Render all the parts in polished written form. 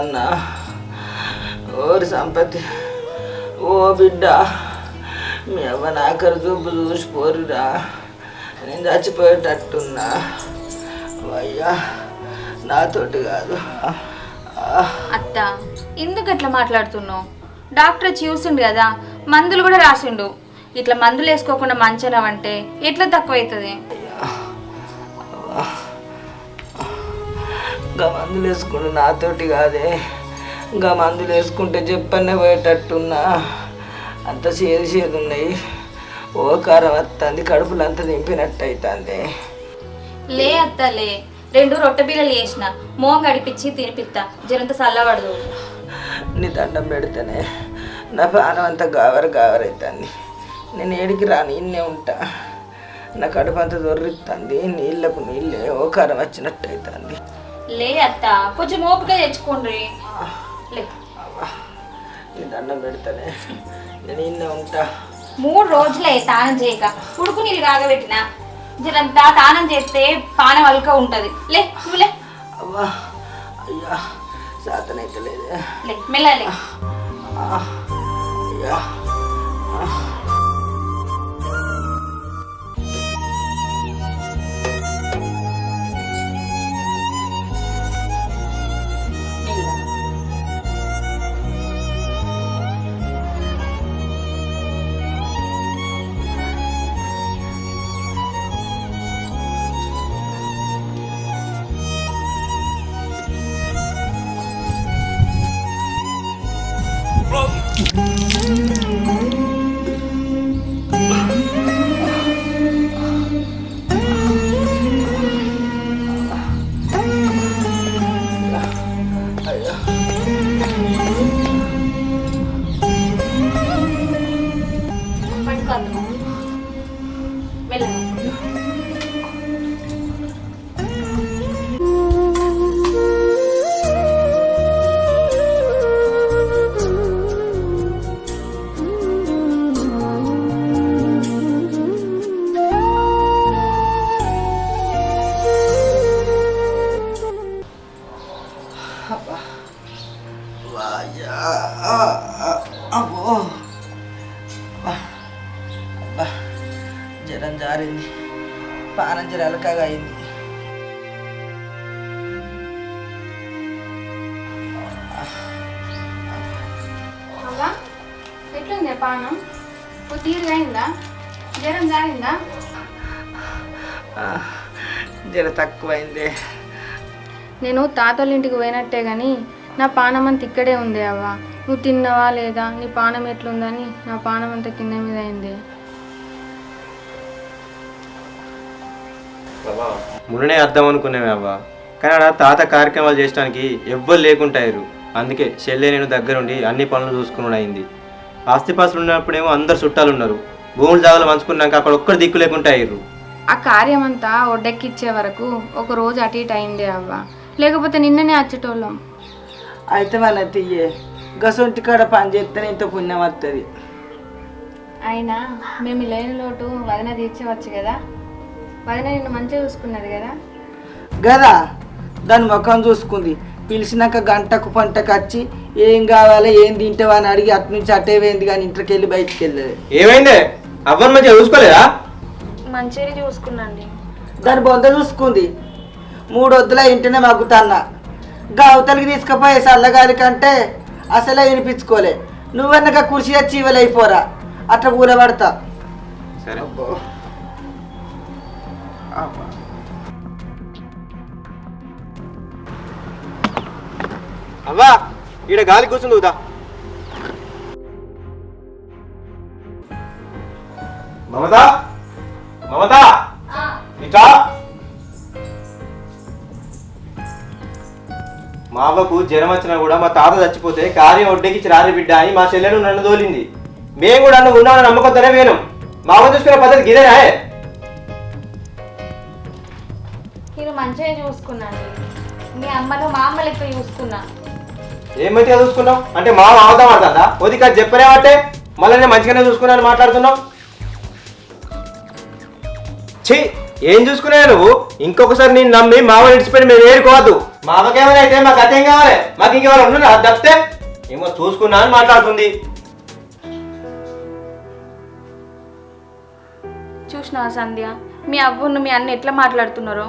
అన్న ఓరి సంపత్తి ఓ బిడ్డ మీ అవ్వ నాకరు చూపు చూసిపోరురా నేను చచ్చిపోయేటట్టున్నా అయ్యా నాతోటి కాదు. అత్త ఎందుకు అట్లా మాట్లాడుతున్నావు? డాక్టర్ చూసిండు కదా, మందులు కూడా రాసిండు. ఇట్లా మందులు వేసుకోకుండా మంచనవంటే ఎట్లా తక్కువవుతుంది? ఇంకా మందులు వేసుకుంటే నాతోటి కాదే, ఇంకా మందులు వేసుకుంటే చెప్పనే పోయేటట్టున్నా. అంత చేదు ఉన్నాయి, ఓ కారం వస్తుంది, కడుపులు అంతా దింపినట్టు అవుతుంది. లే అత్త లే, 2 రొట్టె బిళ్ళలు వేసిన మోహం గడిపించి తినిపిస్తా, జరంత చల్లబడదు. నీ దండం పెడితేనే నా పానం అంతా గావరవుతుంది. నేను ఏడికి రాని ఇన్నే ఉంటా. నా కడుపు అంతా దొర్రిస్తుంది, నీళ్ళకు నీళ్ళే ఓ కారం వచ్చినట్టు అవుతుంది. లే అత్త కొంచెం ఓపిక తెచ్చుకోండి. లే నీ దండం పెడితేనే నేను ఇన్నే ఉంటా. 3 రోజులే తానం చేయక ఉడుకు నీళ్ళు కాగబెట్టిన, జరంతా తానం చేస్తే పానం అల్క ఉంటది. లే నువ్వు లే. అవ్వా అయ్యా శాతనైతే లేదే. లే మెల్లలే. అయ్యా అబ్బో అబ్బా జ్వరం జారింది, పానం జర అలకగా అయింది. అవ్వా ఎట్లుంది పానం? తీరుగా అయిందా? జ్వరం జారిందా? జర తక్కువైంది. నేను తాతోళ్ళ ఇంటికి పోయినట్టే కానీ నా పానం అంత ఇక్కడే ఉంది అవ్వ. నువ్వు తిన్నావా లేదా, నీ పానం ఎట్లుందని నా పానం అంతా కింద మీద అయింది. మొన్ననే అర్థం అనుకునేవి అవ్వ, కానీ ఆడ తాత కార్యక్రమాలు చేయడానికి ఎవ్వరు లేకుంటారు. అందుకే చెల్లె నేను దగ్గరుండి అన్ని పనులు చూసుకుని అయింది. ఆస్తిపాస్తులు ఉన్నప్పుడేమో అందరు చుట్టాలు ఉన్నారు, భూములు జాగాలు పంచుకున్నాక అక్కడ ఒక్కరు దిక్కు లేకుండా అయ్యారు. ఆ కార్యం అంతా ఒడ్డెక్కిచ్చే వరకు ఒక రోజు అటు ఇటు అయిందే అవ్వ, లేకపోతే నిన్ననే వచ్చేటోళ్ళం. అయితే మన తీయే గసొంటి కాడ పని చేస్తేనే ఇంత పుణ్యం వస్తుంది. అయినా మేము లేని లోటు వదిన తీర్చవచ్చు కదా. వదిన నిన్ను మంచిగా చూసుకున్నది కదా. కదా దాని ముఖం చూసుకుంది, పిలిచినాక గంటకు పంటకు వచ్చి ఏం కావాలి ఏం తింటావా అని అడిగి అటు నుంచి అటే పోయింది, కానీ ఇంట్లోకి వెళ్ళి బయటికి వెళ్ళలేదు. ఏమైందే అవ్వని మంచిగా చూసుకోలేదా? మంచిగా చూసుకున్నాండి. దాని బొంద చూసుకుంది. 3 వద్దుల ఇంటనే మగ్గుతాన్నా, గా అవతలికి తీసుకుపోయే చల్లగాలి కంటే అసలే వినిపించుకోలే. నువ్వన్నగా కుర్చీ వచ్చి ఇవ్వలేకపోరా, అట్లా కూలబడతా. సరే అవ్వా ఈడ గాలి కూర్చుంది ఉదా. మమతా మమతా ఇట్లా మా అవ్వకు జ్వరం వచ్చినా కూడా మా తాత చచ్చిపోతే కార్యం ఒడ్డెక్కిచ్చి రారి బిడ్డ అని మా చెల్లెను నన్ను తోలింది. మేము కూడా నువ్వు ఉన్నామని నమ్మకంతోనే వేను. మా అవ్వ చూసుకునే పద్ధతి గిదేనా? నేను మంచిగా చూసుకున్నాను. మీ అమ్మను మా అమ్మ లెక్క చూసుకున్నా. ఏం మంచిగా చూసుకున్నావు అంటే మా అవదా మాట్లాడదా? ఓది కాదు చెప్పనేమంటే మళ్ళీ నేను మంచిగానే చూసుకున్నాను మాట్లాడుతున్నావు. ఛీ ఏం చూసుకున్నా నువ్వు? ఇంకొకసారి నేను నమ్మి మావ ఇడిచిపోయి మేము ఏరుకోవద్దు. మా అమ్మకేమైనా అయితే మాకు అదేం కావాలి, మాకు ఇంకెవరు ఉన్నారు అది తప్పితే ఏమో చూసుకున్నా అని మాట్లాడుతుంది. చూసినావా సంధ్య, మీ అవ్వను మీ అన్న ఎట్లా మాట్లాడుతున్నారో.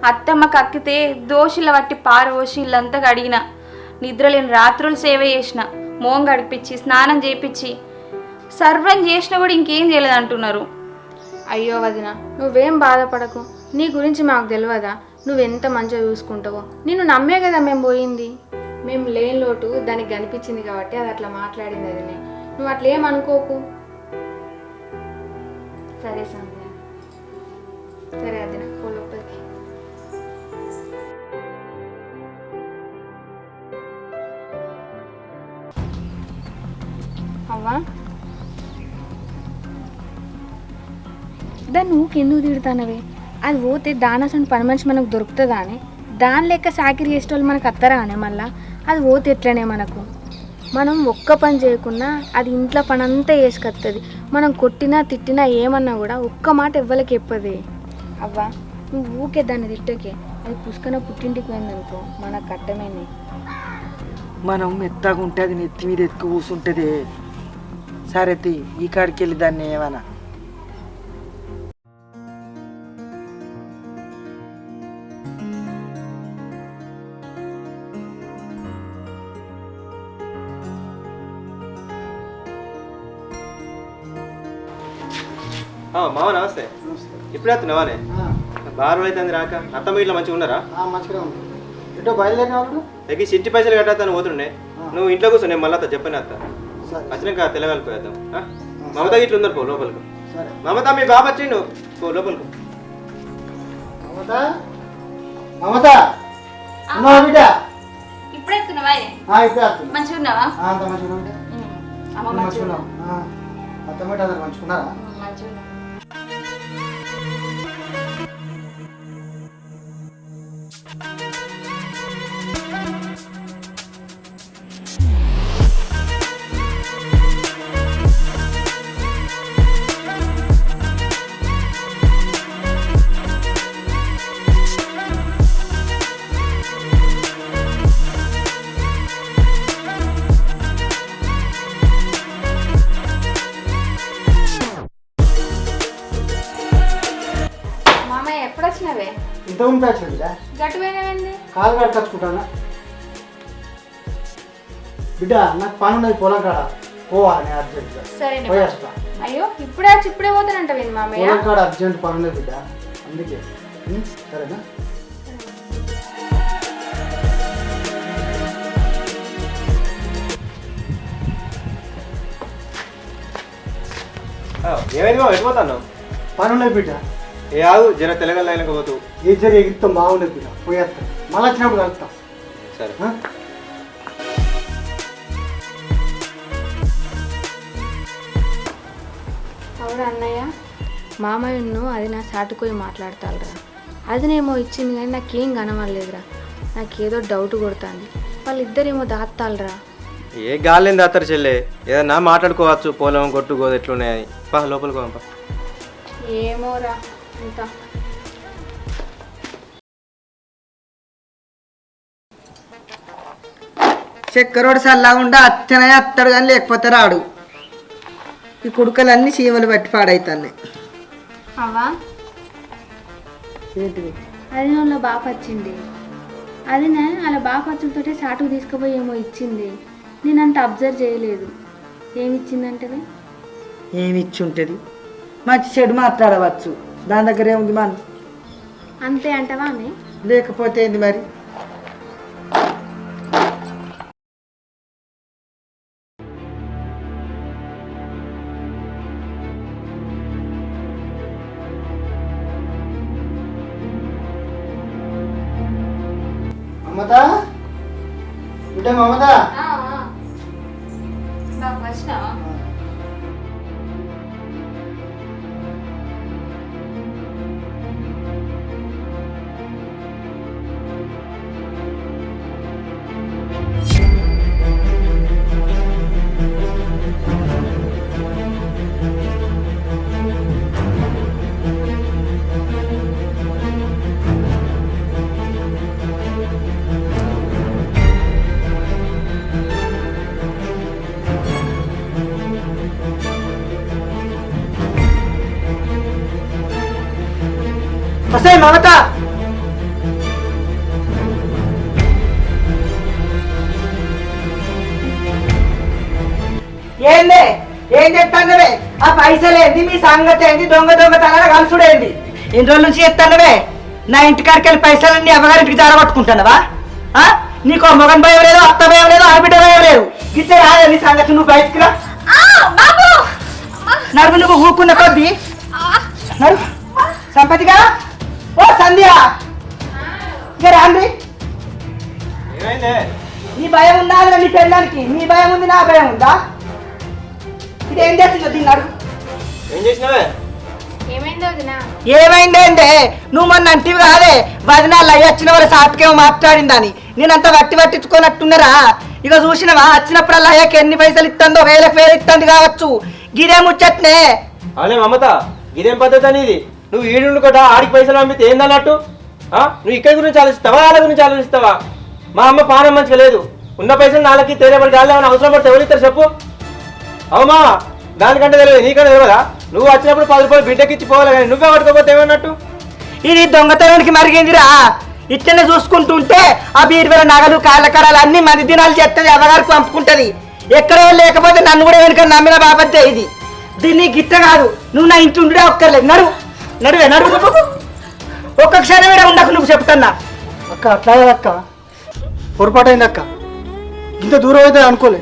అత్తమ్మ కక్కితే దోషుల వట్టి పారవోసి ఇల్లంతా కడిగిన, నిద్రలేని రాత్రులు సేవ చేసిన, మోం గడిపించి స్నానం చేయించి సర్వం చేసినా కూడా ఇంకేం చేయలేదు అంటున్నారు. అయ్యో వదిన, నువ్వేం బాధపడకు. నీ గురించి మాకు తెలియదా? నువ్వెంత మంచిగా చూసుకుంటావో. నిన్ను నమ్మే కదా మేము పోయింది. మేము లేని లోటు దానికి కనిపించింది కాబట్టి అది అట్లా మాట్లాడింది. అదినే నువ్వు అట్లా ఏమనుకోకు. సరే సంధ్య, సరే అదిన లోపలికి. అవ్వా, దాన్ని నువ్వుకెందుకు తిడతానవే? అది పోతే దానసండి పని మనిషి మనకు దొరుకుతుందా అని? దాని లెక్క సాకిరి చేసేటోళ్ళు మనకు అత్తరా అనే మళ్ళా అది పోతే ఎట్లనే మనకు. మనం ఒక్క పని చేయకున్నా అది ఇంట్లో పని అంతా వేసుకొస్తుంది. మనం కొట్టినా తిట్టినా ఏమన్నా కూడా ఒక్క మాట ఎవ్వరికి చెప్పదే. అవ్వా, నువ్వు ఊకే దాన్ని తిట్టకే. అది పుష్కన పుట్టింటికి పోయిందనుకో మనకు కట్టమేనే. మనం మెత్తగా ఉంటే అది నెత్తి మీద ఎక్కువ కూర్చుంటుంది. సరే ఈ కాడికి వెళ్ళి దాన్ని ఏమన్నా. మామ నమస్తే. ఇప్పుడు వస్తున్నావానే? బారు అయితే రాక అత్తమ్మ ఇట్లా మంచిగా ఉన్నారా? మంచిగా ఉంది. ఎటో బయలుదేరిన వాళ్ళు దగ్గర చిట్టి పైసలు కట్టాను పోతుండే. నువ్వు ఇంట్లో కూర్చో, నేను మళ్ళీ అత్త చెప్పాను అత్త వచ్చినాక తెలగలిపోయేద్దాం. మమత ఇట్లా ఉన్నారు పో లోపలికి. మమత మీ బాబు వచ్చిండు పో లోపలికి. మమత, మమత ఉన్నావా బిడ్డ? ఇప్పుడే వస్తున్నావా? ఇప్పుడే వస్తుంది. మంచిగా ఉన్నావా? అంత మంచిగా ఉంటే మంచుకున్నాం. అత్తమ్మట అందరు మంచుకున్నారా? మంచిగా. ఎప్పుడు వచ్చినవే? ఇంత ఉంటే వచ్చిన బిడ్డ. గట్టు పోయినవేంది? కాలు కట్టుకొచ్చుకుంటానా బిడ్డ? నాకు పని ఉన్నది పొలం కాడ, పోవాలి నేను అర్జెంట్గా. సరే పోయేస్తా. అయ్యో ఇప్పుడే వచ్చి ఇప్పుడే పోతానంటవేంది మామయ్య? పొలం కాడ అర్జెంట్ పని ఉన్నది బిడ్డ, అందుకే. సరేనా? ఏమైంది బాబు ఎటుపోతాను? పని ఉన్నది బిడ్డ. ఏ ఆగు జర తెలగలేక పోతూ. ఏ జరి ఎగిరిస్తాం బాగుండదు బిడ్డ, పోయేస్తాం. మళ్ళీ వచ్చినప్పుడు కలుస్తాం. సరే. అవును అన్నయ్య, మామయ్యను అది నా సాటుకోయి మాట్లాడతారా. అదినేమో ఇచ్చింది కానీ నాకేం కనవలేదురా. నాకేదో డౌట్ కొడుతుంది. వాళ్ళిద్దరేమో దాస్తాలరా. ఏ గాలింది దాతారు చెల్లె, ఏదన్నా మాట్లాడుకోవచ్చు. పొలం కొట్టు గోదు ఎట్లున్నాయని. పా లోపలికి పంప. ఏమోరా అంతా. చక్కరోడు చల్లగుండా అత్తనే అత్తడు కానీ లేకపోతే రాడు. ఈ కుడుకలన్నీ చీమలు పట్టి పాడైతున్నాయి. అవ్వా, ఏంటిది? అది వాళ్ళ బాప వచ్చింది. అది అలా బాప వచ్చులతోటే సాటుకు తీసుకుపోయి ఏమో ఇచ్చింది. నేను అంత అబ్జర్వ్ చేయలేదు. ఏమి ఇచ్చిందంటే ఏమి ఇచ్చి ఉంటుంది? మంచి చెడు మాట్లాడవచ్చు, దాని దగ్గర ఏముంది మన. అంతే అంటవా ఆమె? లేకపోతే ఏంది మరి? మమత బిడ్డ, మమత. వచ్చినావా? వస్తాయి మమత. ఏంది ఏం చెప్తానవే? ఆ పైసలు ఏంది, మీ సంగతి ఏంది, దొంగ తన కలుసుడేంది? ఎన్ని రోజుల నుంచి చెప్తానవే? నా ఇంటికాడికి వెళ్ళి పైసలన్నీ అమ్మగారింటికి జారగొట్టుకుంటానవా? నీకు మొగన్ భయం లేదు, అత్త భయం లేదు, ఆడబిడ్డ భయం లేదు. గిట్టే రాదే నీ సంగతి. నువ్వు బయటికి రా. నడుము నువ్వు ఊకున్న కొద్ది నడుము. సంపతిగా ఓ సంధ్య ఇక రాండి. నీ భయం ఉందా నీ పెళ్ళానికి? నీ భయం ఉంది, నా భయం ఉందా? ఇది ఏం చేస్తుందో దీన్ని అడుగు. ఏం చేసినావే? ఏమైందంటే నువ్వు మొన్న అంటివి కాదే, వదినాలు అయ్యి వచ్చిన వాళ్ళ సాపికేమో మాట్లాడిందని. నేనంతా పట్టించుకోనట్టున్నారా? ఇక చూసినవా, వచ్చినప్పుడల్లా అయ్యాక ఎన్ని పైసలు ఇస్తుందో, వేలకు ఇస్తుంది కావచ్చు. గిదే ముచ్చట్నే. అనే మమత, ఇదేం పద్ధతి అనేది? నువ్వు ఈడు కూడా ఆడికి పైసలు పంపితే ఏందన్నట్టు? నువ్వు ఇక్కడ గురించి ఆలోచిస్తావా, వాళ్ళ గురించి ఆలోచిస్తావా? మా అమ్మ పానం మంచిగా లేదు, ఉన్న పైసలు నాలుగు తేలేబడి గాలి ఏమైనా అవసరం పడితే ఎవరిస్తారు చెప్పు? అవుమా, దానికంటే తెలియదు, నీకంటే తెలియదా? నువ్వు వచ్చినప్పుడు 10 రూపాయలు బిడ్డకి ఇచ్చి పోవాలి, కానీ నువ్వే పట్టుకోపోతే ఏమన్నట్టు? ఇది దొంగతనానికి మరిగిందిరా. ఇట్లనే చూసుకుంటుంటే ఆ బీరువేల నగలు కాళ్ళకరాలు అన్ని 10 దినాలు చేస్తుంది, అవ్వగారికి పంపుకుంటది. ఎక్కడో లేకపోతే నన్ను కూడా వెనుక నమ్మిన బాబద్దే ఇది. దీన్ని గిట్ట కాదు, నువ్వు నా ఇంటి ఉండే ఒక్కర్లేదు. నడువే నడువు. ఒక్క క్షణం కూడా ఉండకు, నువ్వు చెప్తున్నా. అక్క అట్లా అక్క, పొరపాటైంది అక్క. ఇంత దూరం అయితే అనుకోలే.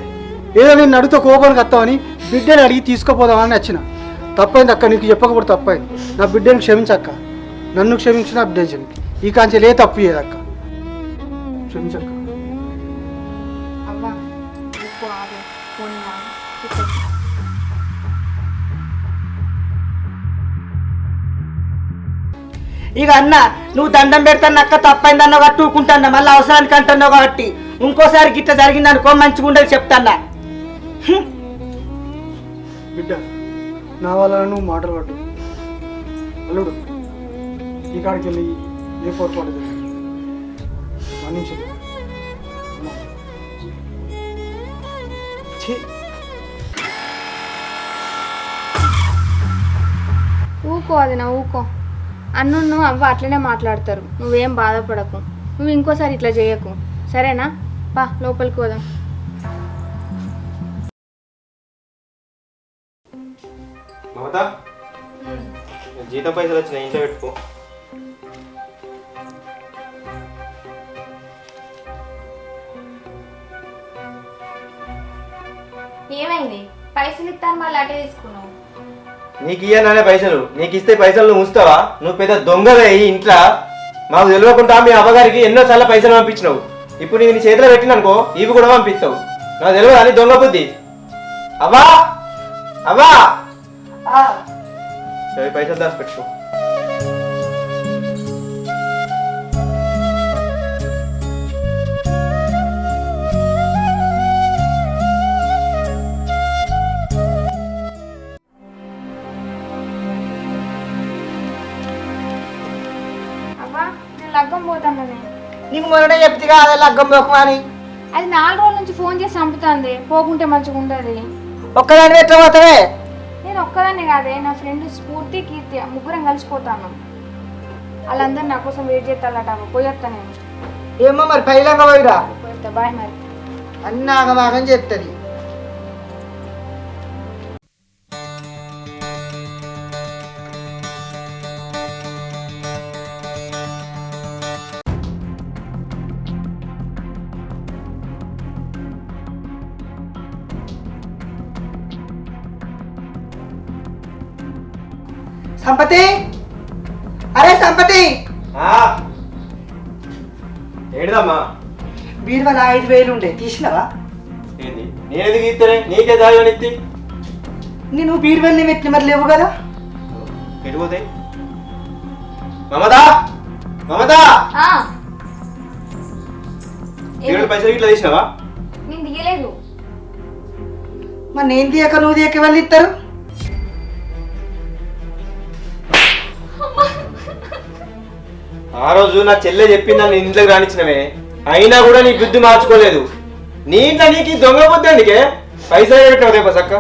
ఏదో నేను నడుతో కోపానికి వస్తామని బిడ్డని అడిగి తీసుకుపోదామని వచ్చిన. తప్పైంది అక్క, నీకు చెప్పకపోతే తప్పైంది. నా బిడ్డని క్షమించక్క, నన్ను క్షమించి నా బిడ్డని క్షమించి. ఈ కాంచెలే తప్పు చేయదక్క, క్షమించక్క. ఇక అన్న నువ్వు దండం పెడతాను అక్క, తప్పైందన్నావు కాబట్టి ఊకుంటాను, మళ్ళీ అవసరానికి అంటున్నావు కాబట్టి. ఇంకోసారి గిట్ట జరిగిందనుకో మంచిగా ఉండదు చెప్తాన్నా. బిడ్డ, నా వల్ల నువ్వు మాటలు పట్టు. అల్లుడు, ఈ కాడికి వెళ్ళి ఏ పొరపాటు మన్నించు. ఊకో అది నా ఊకో. అన్ను అవ్వ అట్లనే మాట్లాడతారు, నువ్వేం బాధపడకు. నువ్వు ఇంకోసారి ఇట్లా చేయకు, సరేనా? పా లోపలికి పోదాం. మమత, జీతం పైసలు వచ్చినాయి, ఇంట్లో పెట్టుకో. ఏమైంది? పైసలు ఇస్తాను మళ్ళీ అటే తీసుకున్నావు. నీకు ఇయ్యనానే పైసలు, నీకు ఇస్తే పైసలు నువ్వు ఉంచుతావా? నువ్వు పెద్ద దొంగవే ఈ ఇంట్లో. మాకు తెలియకుండా మీ అవ్వగారికి ఎన్నోసార్లు పైసలు పంపించినావు. ఇప్పుడు నీ చేతిలో పెట్టిననుకో ఇవి కూడా పంపిస్తావు. నాకు తెలియదు అని దొంగ బుద్ధి. అవ్వా అవ్వా, పైసలు దాచిపెట్టుకో. లగ్గం పోతాను. నీకు మొదట చెప్తే కాదా లగ్గం పోకు అని? అది 4 రోజుల నుంచి ఫోన్ చేసి చంపుతుంది, పోకుంటే మంచిగా ఉండదు. ఒక్కదాని ఎట్లా పోతావే? నేను ఒక్కదాన్ని కాదే, నా ఫ్రెండ్ స్ఫూర్తి, కీర్తి ముగ్గురం కలిసిపోతాను. వాళ్ళందరూ నా కోసం వెయిట్ చేస్తారట. పోయేస్తా నేను. ఏమో మరి పైలంగా పోయిరా. పోయేస్తా, బాయ్. మరి అన్నీ ఆగమాగం చెప్తుంది. సంపతి, అరే సంపతి, ఏడదమ్మా? బీరువాల 5,000 ఉండే, తీసినవా? ఏంది? నేనేది గీస్తానే? నీకే దాని నేను బీరువాల్ని పెట్టి మరి లేవు కదా. ఎటుపోతాయి? మమతా, మమతా, పైసలు ఇట్లా తీసినావా? నేను తీయలేదు. మరి నేను తీయక నువ్వు తీయక వాళ్ళు ఇస్తారు. ఆ రోజు నా చెల్లె చెప్పింది నన్ను ఇంట్లోకి రానిచ్చినవే, అయినా కూడా నీ బుద్ధి మార్చుకోలేదు. నీ ఇంట్లో నీకు దొంగ బుద్ధి అందుకే పైసలు పెట్టావు రేపు చక్క.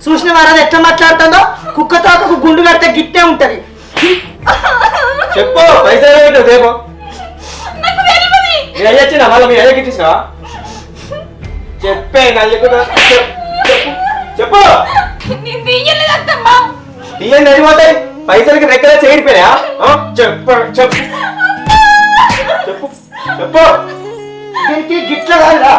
చూసిన వారు ఎట్లా మాట్లాడుతుందో కుక్కతో ఒక గుండు కడితే గిట్టే ఉంటది. చెప్పు పైసలు దేపో అయ్యొచ్చిన మళ్ళీ మీ అయ్యకి ఇచ్చేసినావా? చెప్పే నల్లి చెప్పు తీయండి అడిగిపోతాయి పైసలకి రెక్కలే చేయడిపోయా చెప్పు చెప్పు చెప్పు చెప్పు దీనికి గిట్ల కాదురా.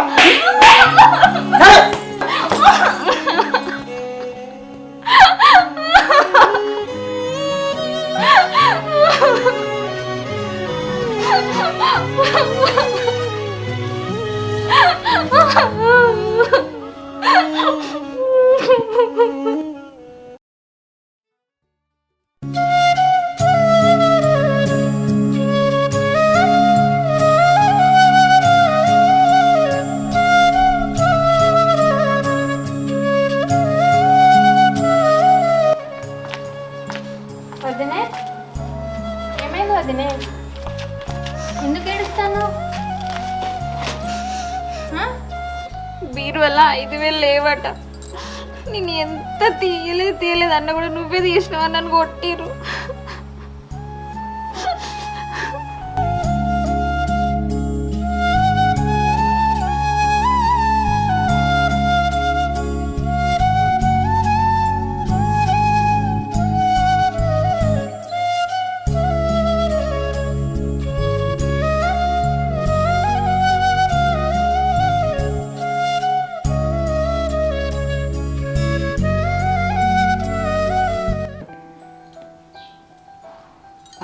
వదినే ఏమైంది వదినే? ఎందుకు ఏడుస్తాను? బీరు వల్ల 5,000 లేవట. నేను ఎంత తీయలేదు అన్న కూడా నువ్వే తీసినావు, నన్ను కొట్టిరు.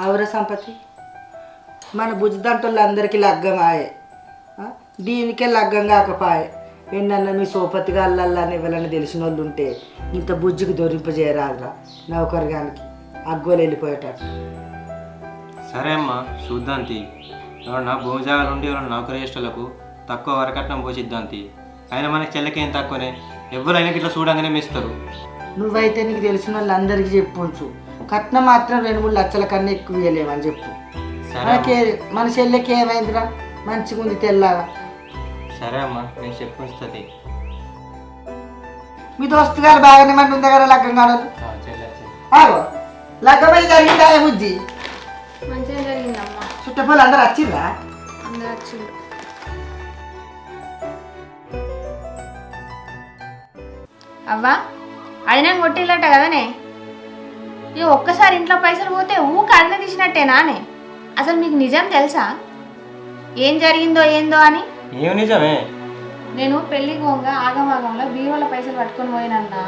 ఆవుర సంపత్తి మన బుజ్జిదంటోళ్ళందరికీ లగ్గమాయే, దీనికే లగ్గం కాకపాయే. ఎన్నన్నా మీ సోపతి గాళ్ళల్లా ఎవరన్నా తెలిసిన వాళ్ళు ఉంటే ఇంత బుజ్జికి దొరింపజేయరాదురా నౌకరుగానికి అగ్గోలు వెళ్ళిపోయేటట్టు. సరే అమ్మా చూద్దాంతి. ఎవరన్నా భూమి జాగాలు ఉండి ఎవరన్నా నౌకరీ చేసేటోళ్ళకు తక్కువ వరకట్నం పోసిద్దాంతి. ఆయన మనకి చెల్లకేం తక్కువనే, ఎవరైనా ఇట్లా చూడంగానే మెస్తారు. నువ్వైతే నీకు తెలిసిన వాళ్ళందరికీ చెప్పుంచు, కట్నం మాత్రం 2-3 లక్షల కన్నా ఎక్కువ ఇవ్వలేమని చెప్పు. మనకే మన చెల్లెకి ఏమైందిరా, మంచిగా ఉంది తెల్లగా. సరే అమ్మా నేను చెప్పుంచుతుంది. మీ దోస్తు గారు బాగానే మంది ఉంది కదా లగ్గం కాదు. లగ్గమై జరిగిందా బుజ్జి? మంచిగా జరిగిందమ్మా. చుట్టపల్లి అందరు వచ్చిర్రా? అందరు వచ్చిండ్రు. అవ్వా అది నేను కొట్టిల్లట కదనే. ఇక ఒక్కసారి ఇంట్లో పైసలు పోతే ఊక అదిన తీసినట్టేనానే? అసలు మీకు నిజం తెలుసా ఏం జరిగిందో ఏందో అని? ఏం నిజమే? నేను పెళ్ళికి పోగా ఆగమాగంలో బీరువాల పైసలు పట్టుకొని పోయినన్నా.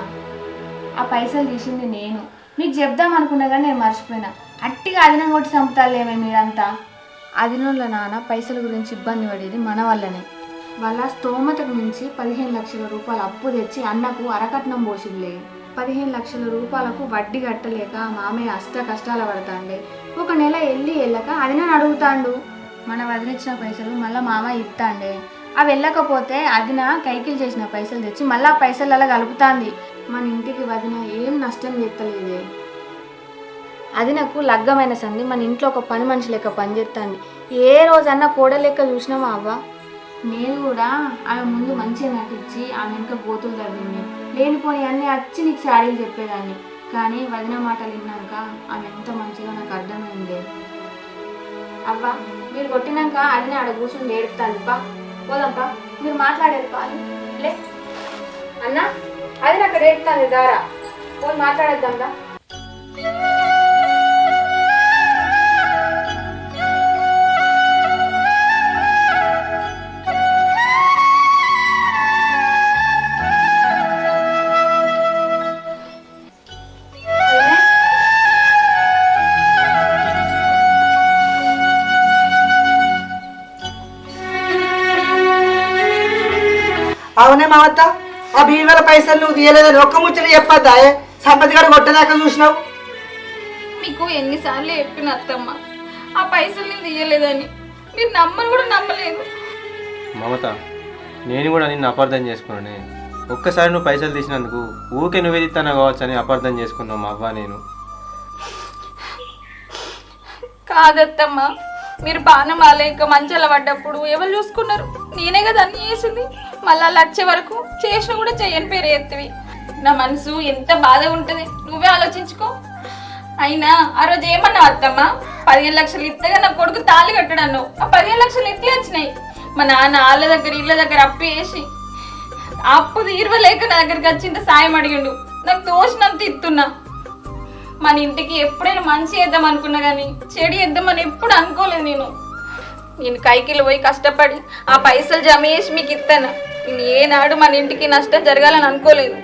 ఆ పైసలు తీసింది నేను. మీకు చెప్దాం అనుకున్నా కానీ నేను మర్చిపోయినా. అట్టిగా అదినం కొట్టి చంపుతాలేమే మీరంతా. అదినంలో నాన్న పైసల గురించి ఇబ్బంది పడేది మన వల్లనే. వాళ్ళ స్తోమతకు మించి 15 లక్షల రూపాయలు అప్పు తెచ్చి అన్నకు అరకట్నం పోసిలే. 15 లక్షల రూపాయలకు వడ్డీ కట్టలేక మామయ్య అష్ట కష్టాలు పడతాండే. ఒక నెల వెళ్ళక అదిన అడుగుతాండు. మన వదిలిచ్చిన పైసలు మళ్ళీ మామయ్య ఇస్తాండే. అవి వెళ్ళకపోతే అదిన కైకిలు చేసిన పైసలు తెచ్చి మళ్ళీ ఆ పైసలలో కలుపుతాంది. మన ఇంటికి వదిన ఏం నష్టం చేస్తలేదే. అదినకు లగ్గమైన సంది మన ఇంట్లో ఒక పని మనిషి లెక్క పనిచేస్తాంది. ఏ రోజన్నా కోడ లెక్క చూసినామా అవ్వ? నేను కూడా ఆమె ముందు మంచిగా నటించి ఆమె వెనుక గోతులు తగ్గింది. లేనిపోని అన్నీ వచ్చి నీకు శారీలు చెప్పేదాన్ని. కానీ వదిన మాటలు విన్నాక ఆమె ఎంత మంచిగా నాకు అర్థమైంది. అవ్వ మీరు కొట్టినాక అదిన ఆడ కూర్చొని ఏడుతాను. పా పోదాంపా, మీరు మాట్లాడేది పాలు లే అన్నా. అదిన అక్కడ ఏడుతాను దారా, పోయి మాట్లాడేద్దాంరా. అవునే మావత్త, ఆ బీరువాల పైసలు నువ్వు తీయలేదని ఒక్క ముచ్చట చెప్పద్దా? సంపత్తి గారు కొట్టదాకా చూసినావు. మీకు ఎన్నిసార్లు చెప్పిన అత్తమ్మ ఆ పైసలు నేను తీయలేదని. మీరు నమ్మని కూడా నమ్మలేదు. మమత నేను కూడా నిన్ను అపార్థం చేసుకున్నానే. ఒక్కసారి నువ్వు పైసలు తీసినందుకు ఊకే నువ్వే తిత్తానా కావచ్చు అని అపార్థం చేసుకున్నావు మా అవ్వ నేను. కాదత్తమ్మ, మీరు బాణం ఆలేక మంచాల పడ్డప్పుడు ఎవరు చూసుకున్నారు? నేనే కదా అన్ని చేసింది. మళ్ళీ వచ్చే వరకు చేసిన కూడా చెయ్యని పేరు ఎత్తివి. నా మనసు ఎంత బాధ ఉంటుంది నువ్వే ఆలోచించుకో. అయినా ఆ రోజు ఏమన్నావు అత్తమ్మ? 15 లక్షలు ఇత్తగా నా కొడుకు తాళి కట్టడాను. ఆ 15 లక్షలు ఎట్లా వచ్చినాయి? మా నాన్న వాళ్ళ దగ్గర ఇళ్ళ దగ్గర అప్పు వేసి అప్పు తీర్వలేక నా దగ్గరికి వచ్చింత సాయం అడిగిండు. నాకు తోచినంత ఇస్తున్నా. మన ఇంటికి ఎప్పుడైనా మంచి చేద్దాం అనుకున్నా కానీ చెడు చేద్దామని ఎప్పుడు అనుకోలేదు. నేను కైకిలు పోయి కష్టపడి ఆ పైసలు జమ చేసి మీకు ఇస్తాను. నేను ఏనాడు మన ఇంటికి నష్టం జరగాలని అనుకోలేదు.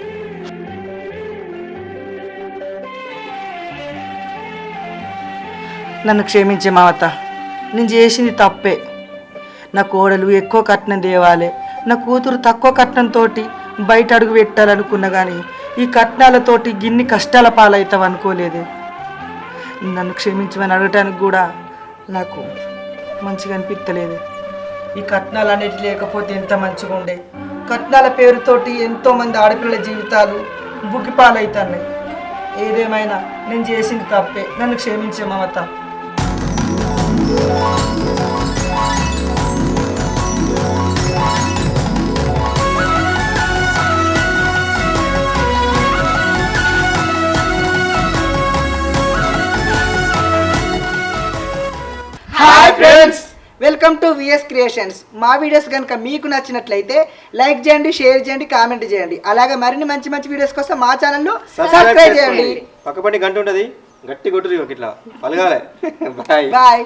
నన్ను క్షమించే మావత, నేను చేసింది తప్పే. నా కోడలు ఎక్కువ కట్నం తేవాలి, నా కూతురు తక్కువ కట్నంతో బయట అడుగు పెట్టాలనుకున్నా కానీ ఈ కట్నాలతోటి గిన్ని కష్టాల పాలవుతావు అనుకోలేదే. నన్ను క్షమించమని అడగటానికి కూడా నాకు మంచిగా అనిపించలేదు. ఈ కట్నాలు అనేవి లేకపోతే ఎంత మంచిగా ఉండే. కట్నాల పేరుతోటి ఎంతోమంది ఆడపిల్లల జీవితాలు బుగ్గిపాలవుతున్నాయి. ఏదేమైనా నేను చేసింది తప్పే, నన్ను క్షమించే Mamata. Hi friends, welcome to VS Creations. మా వీడియోస్ కనుక మీకు నచ్చినట్లయితే లైక్ చేయండి, షేర్ చేయండి, కామెంట్ చేయండి. అలాగే మరిన్ని మంచి మంచి వీడియోస్ కోసం మా ఛానల్ను సబ్స్క్రైబ్ చేయండి. పక్కపడి గంట ఉంటుంది, గట్టి కొట్టుది ఇట్లా పలగాలి. Bye bye.